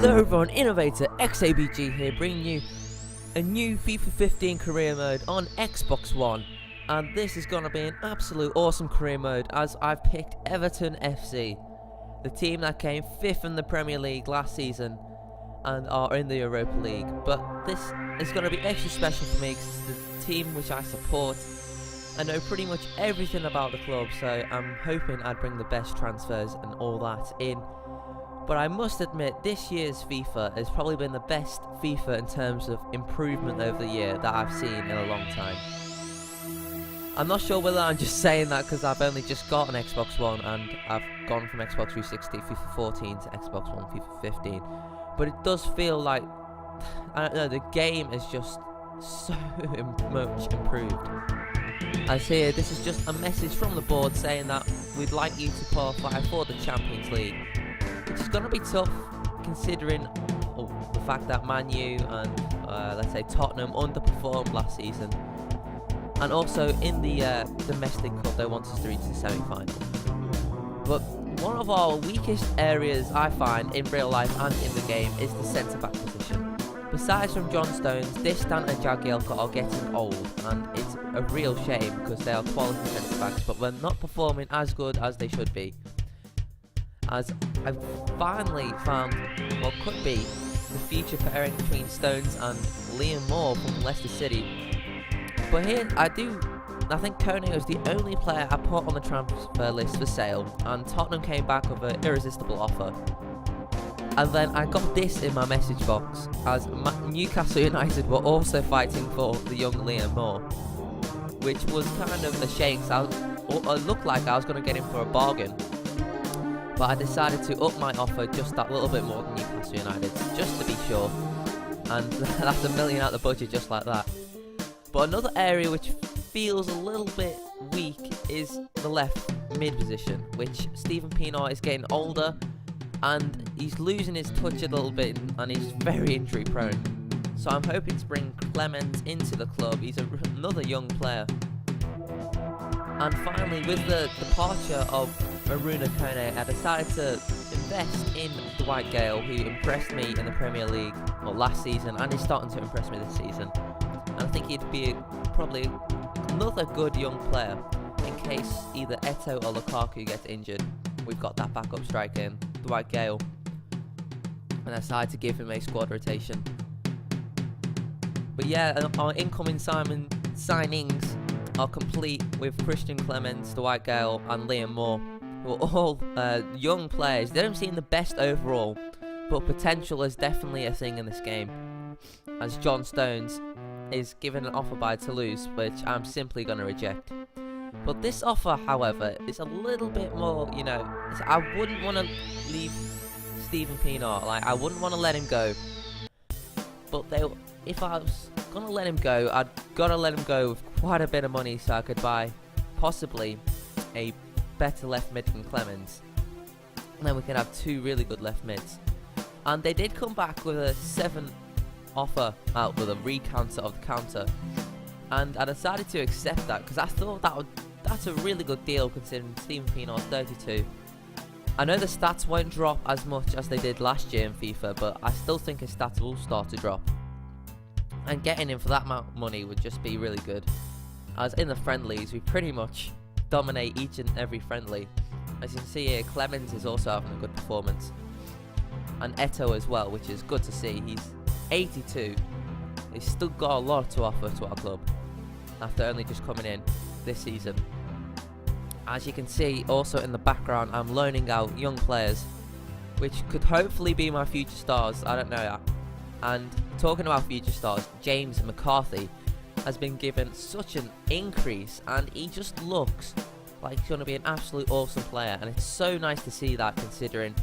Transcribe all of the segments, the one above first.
Hello everyone, Innovator XABG here, bringing you a new FIFA 15 career mode on Xbox One. And this is going to be an absolute awesome career mode, as I've picked Everton FC, the team that came 5th in the Premier League last season and are in the Europa League. But this is going to be extra special for me because it's the team which I support. I know pretty much everything about the club, so I'm hoping I'd bring the best transfers and all that in. But I must admit, this year's FIFA has probably been the best FIFA in terms of improvement over the year that I've seen in a long time. I'm not sure whether I'm just saying that because I've only just got an Xbox One and I've gone from Xbox 360 FIFA 14 to Xbox One FIFA 15. But it does feel like, I don't know, the game is just so much improved. As here, this is just a message from the board saying that we'd like you to qualify for the Champions League, which is going to be tough considering the fact that Man U and let's say Tottenham underperformed last season, and also in the domestic cup they want us to reach the semi-final. But one of our weakest areas I find in real life and in the game is the centre-back position. Besides from John Stones, Distant and Jagielka are getting old, and it's a real shame because they are quality centre-backs, but we're not performing as good as they should be. As I've finally found what could be the future pairing between Stones and Liam Moore from Leicester City. But here, I think Koné was the only player I put on the transfer list for sale, and Tottenham came back with an irresistible offer. And then I got this in my message box, as Newcastle United were also fighting for the young Liam Moore, which was kind of a shame because it looked like I was going to get him for a bargain. But I decided to up my offer just that little bit more than Newcastle United, just to be sure. And that's $1 million out the budget just like that. But another area which feels a little bit weak is the left mid position, which Steven Pienaar is getting older and he's losing his touch a little bit and he's very injury prone. So I'm hoping to bring Clemens into the club. He's another young player. And finally, with the departure of Aruna Koné, I decided to invest in Dwight Gale, who impressed me in the Premier League last season and is starting to impress me this season. And I think he'd be probably another good young player in case either Eto'o or Lukaku gets injured. We've got that backup striker in Dwight Gale, and I decided to give him a squad rotation. But yeah, our incoming signings are complete with Christian Clemens, Dwight Gale and Liam Moore, who are all young players. They don't seem the best overall, but potential is definitely a thing in this game, as John Stones is given an offer by Toulouse, which I'm simply going to reject. But this offer, however, is a little bit more, I wouldn't want to leave Steven Pienaar, I wouldn't want to let him go. But if I was going to let him go, I'd got to let him go with quite a bit of money so I could buy possibly a better left mid than Clemens. And then we can have two really good left mids. And they did come back with a 7 offer out with a recounter of the counter. And I decided to accept that because I thought that's a really good deal considering Steven Pienaar's 32. I know the stats won't drop as much as they did last year in FIFA, but I still think his stats will start to drop. And getting him for that amount of money would just be really good. As in the friendlies, we pretty much dominate each and every friendly. As you can see here, Clemens is also having a good performance. And Eto'o as well, which is good to see. He's 82. He's still got a lot to offer to our club after only just coming in this season. As you can see also in the background, I'm loaning out young players which could hopefully be my future stars. I don't know. And talking about future stars, James McCarthy has been given such an increase and he just looks like he's going to be an absolute awesome player, and it's so nice to see that considering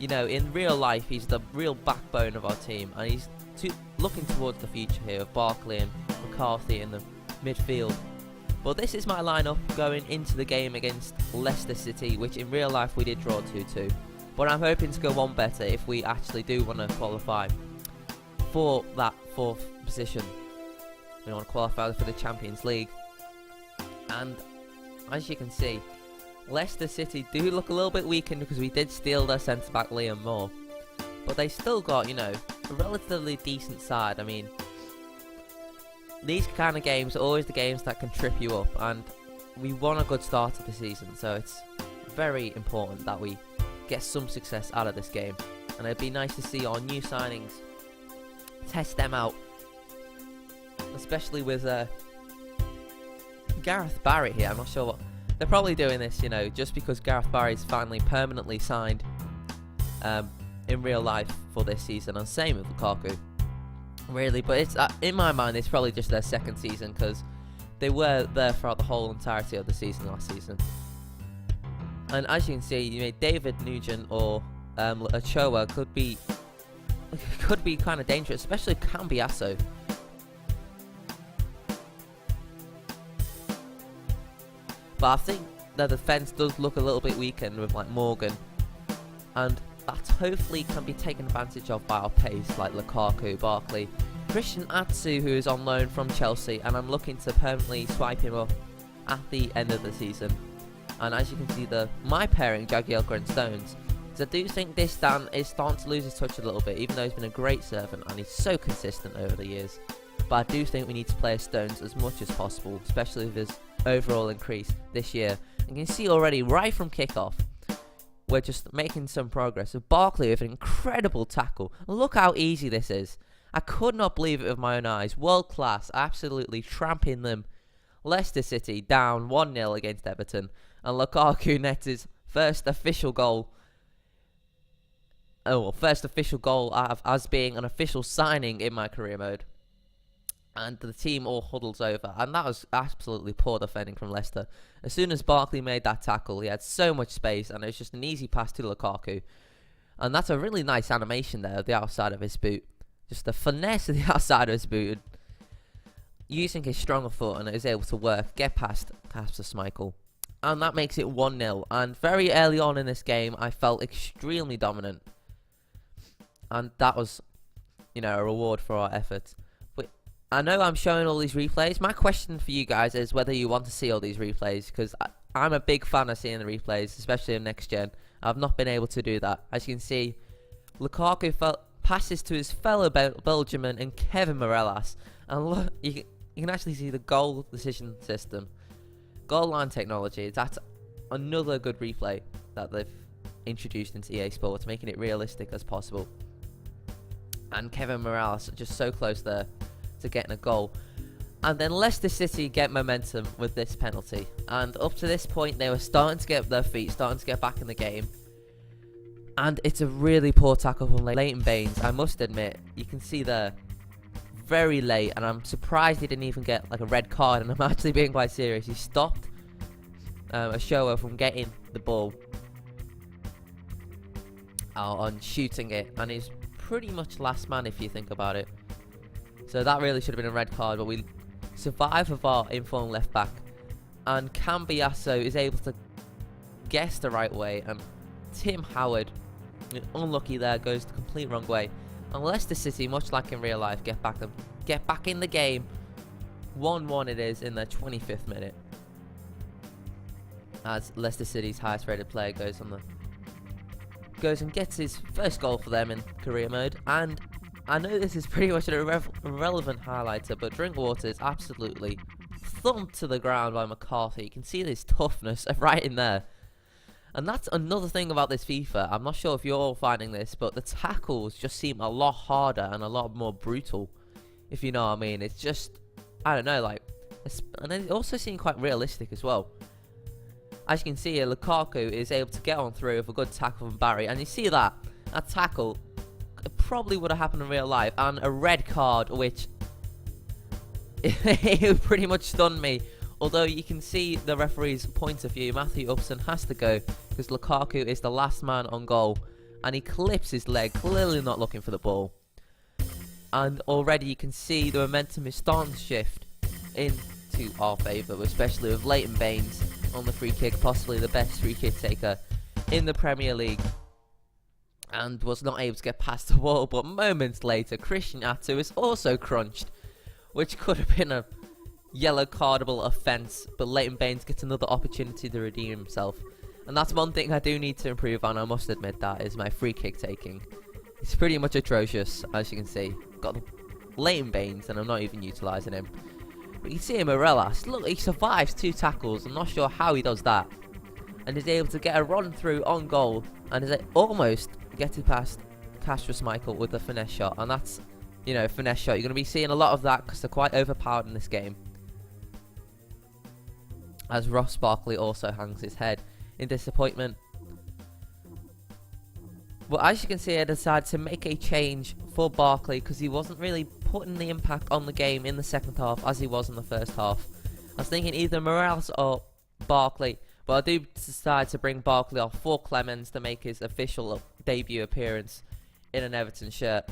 in real life he's the real backbone of our team, and he's looking towards the future here of Barkley and McCarthy in the midfield. But this is my lineup going into the game against Leicester City, which in real life we did draw 2-2. But I'm hoping to go one better if we actually do want to qualify for that 4th position. We want to qualify for the Champions League. And as you can see, Leicester City do look a little bit weakened because we did steal their centre-back Liam Moore. but they still got, you know, a relatively decent side. I mean, these kind of games are always the games that can trip you up, and we want a good start to the season, so it's very important that we get some success out of this game. And it'd be nice to see our new signings, test them out, especially with Gareth Barry here. I'm not sure what they're probably doing this, you know, just because Gareth Barry's finally permanently signed in real life for this season, and same with Lukaku, really. But it's in my mind, it's probably just their second season, because they were there throughout the whole entirety of the season last season. And as you can see, you know, David Nugent or Ochoa could be kind of dangerous, especially Cambiasso. But I think the defense does look a little bit weakened with like Morgan, and that hopefully can be taken advantage of by our pace, like Lukaku, Barkley, Christian Atsu, who is on loan from Chelsea, and I'm looking to permanently swipe him up at the end of the season. And as you can see, my pairing, Jagielka and Stones, so I do think this Dan is starting to lose his touch a little bit, even though he's been a great servant and he's so consistent over the years. But I do think we need to play Stones as much as possible, especially with his overall increase this year. And you can see already, right from kickoff, we're just making some progress. With Barkley with an incredible tackle. Look how easy this is. I could not believe it with my own eyes. World class, absolutely tramping them. Leicester City down 1-0 against Everton. And Lukaku nets his first official goal. Oh, well, first official goal as being an official signing in my career mode. And the team all huddles over. And that was absolutely poor defending from Leicester. As soon as Barkley made that tackle, he had so much space, and it was just an easy pass to Lukaku. And that's a really nice animation there of the outside of his boot. Just the finesse of the outside of his boot. Using his stronger foot, and it was able to work, get past Kasper Schmeichel. And that makes it 1-0. And very early on in this game, I felt extremely dominant. And that was, you know, a reward for our efforts. But I know I'm showing all these replays. My question for you guys is whether you want to see all these replays, because I'm a big fan of seeing the replays, especially in next gen. I've not been able to do that. As you can see, Lukaku passes to his fellow Belgian and Kevin Morelos. And look, you can actually see the goal decision system. Goal line technology. That's another good replay that they've introduced into EA Sports, making it realistic as possible. And Kevin Morelos just so close there to getting a goal. And then Leicester City get momentum with this penalty. And up to this point, they were starting to get their feet, starting to get back in the game. And it's a really poor tackle from Leighton Baines, I must admit. You can see there, very late, and I'm surprised he didn't even get like a red card, and I'm actually being quite serious. He stopped Ochoa from getting the ball on shooting it, and he's pretty much last man if you think about it. So that really should have been a red card, but we survive with our informed left back, and Cambiasso is able to guess the right way, and Tim Howard, unlucky there, goes the complete wrong way. And Leicester City, much like in real life, get back in the game. 1-1 it is in the 25th minute, as Leicester City's highest rated player goes and gets his first goal for them in career mode. And I know this is pretty much an irrelevant highlighter, but Drinkwater is absolutely thumped to the ground by McCarthy. You can see this toughness right in there. And that's another thing about this FIFA. I'm not sure if you're all finding this, but the tackles just seem a lot harder and a lot more brutal, if you know what I mean. It's just, I don't know, like, and they also seem quite realistic as well. As you can see here, Lukaku is able to get on through with a good tackle from Barry, and you see that tackle probably would have happened in real life, and a red card, which it pretty much stunned me. Although you can see the referee's point of view, Matthew Upson has to go because Lukaku is the last man on goal, and he clips his leg, clearly not looking for the ball. And already you can see the momentum is starting to shift into our favour, especially with Leighton Baines on the free kick, possibly the best free kick taker in the Premier League, and was not able to get past the wall. But moments later, Christian Atsu is also crunched, which could have been a yellow cardable offence, but Leighton Baines gets another opportunity to redeem himself. And that's one thing I do need to improve on, I must admit, that is my free kick taking. It's pretty much atrocious, as you can see. Got the Leighton Baines, and I'm not even utilising him. But you can see him, Morelas. Look, he survives 2 tackles. I'm not sure how he does that. And is able to get a run through on goal, and is almost getting past Cassius Michael with a finesse shot. And that's, you know, finesse shot. You're going to be seeing a lot of that because they're quite overpowered in this game. As Ross Barkley also hangs his head in disappointment. But as you can see, I decided to make a change for Barkley because he wasn't really putting the impact on the game in the second half as he was in the first half. I was thinking either Morales or Barkley, but I do decide to bring Barkley off for Clemens to make his official debut appearance in an Everton shirt.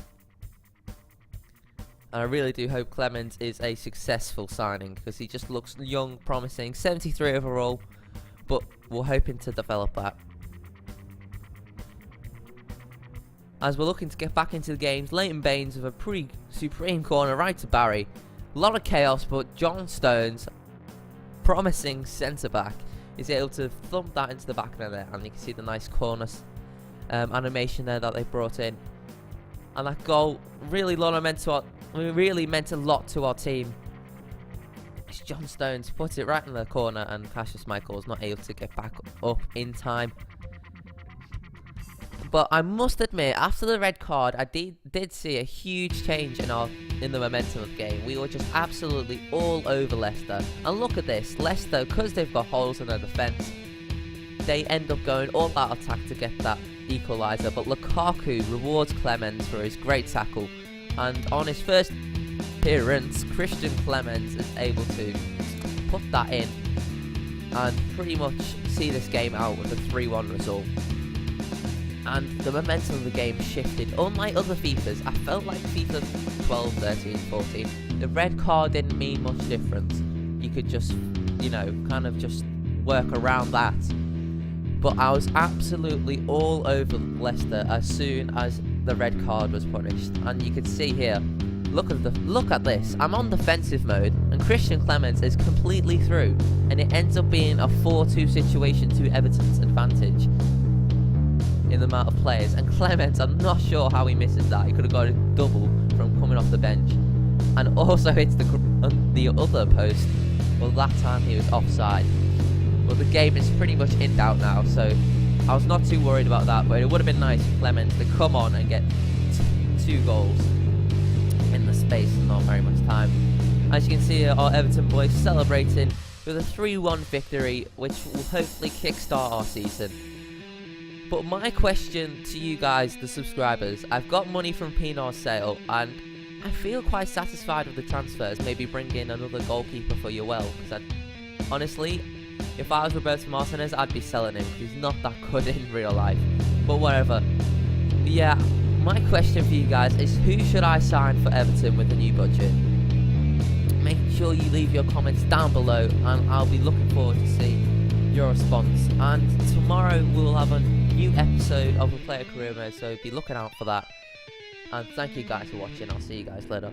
And I really do hope Clemens is a successful signing because he just looks young, promising, 73 overall, but we're hoping to develop that. As we're looking to get back into the games, Leighton Baines with a pretty supreme corner right to Barry. A lot of chaos, but John Stones, promising centre-back, is able to thump that into the back of the net, and you can see the nice corner animation there that they brought in. And that goal really meant a lot to our team. It's John Stones put it right in the corner, and Cassius Michael was not able to get back up in time. But I must admit, after the red card, I did see a huge change in the momentum of the game. We were just absolutely all over Leicester. And look at this, Leicester, because they've got holes in their defence, they end up going all out attack to get that equaliser. But Lukaku rewards Clemens for his great tackle. And on his first appearance, Christian Clemens is able to put that in and pretty much see this game out with a 3-1 result. And the momentum of the game shifted. Unlike other FIFAs, I felt like FIFA 12, 13, 14, the red card didn't mean much difference. You could just, you know, kind of just work around that. But I was absolutely all over Leicester as soon as the red card was punished. And you can see here, look at this. I'm on defensive mode, and Christian Clemens is completely through, and it ends up being a 4-2 situation to Everton's advantage in the amount of players. And Clemens, I'm not sure how he misses that. He could have got a double from coming off the bench, and also hits the other post. Well, that time he was offside. Well, the game is pretty much in doubt now, so I was not too worried about that. But it would have been nice for Clemens to come on and get 2 goals in the space of not very much time. As you can see, our Everton boys celebrating with a 3-1 victory, which will hopefully kickstart our season. But my question to you guys, the subscribers, I've got money from Pinar's sale, and I feel quite satisfied with the transfers. Maybe bring in another goalkeeper for Yoel, because honestly, if I was Roberto Martinez, I'd be selling him, because he's not that good in real life. But whatever. Yeah, my question for you guys is, who should I sign for Everton with a new budget? Make sure you leave your comments down below, and I'll be looking forward to seeing your response. And tomorrow we'll have a new episode of the Player Career Mode, so be looking out for that. And thank you guys for watching. I'll see you guys later.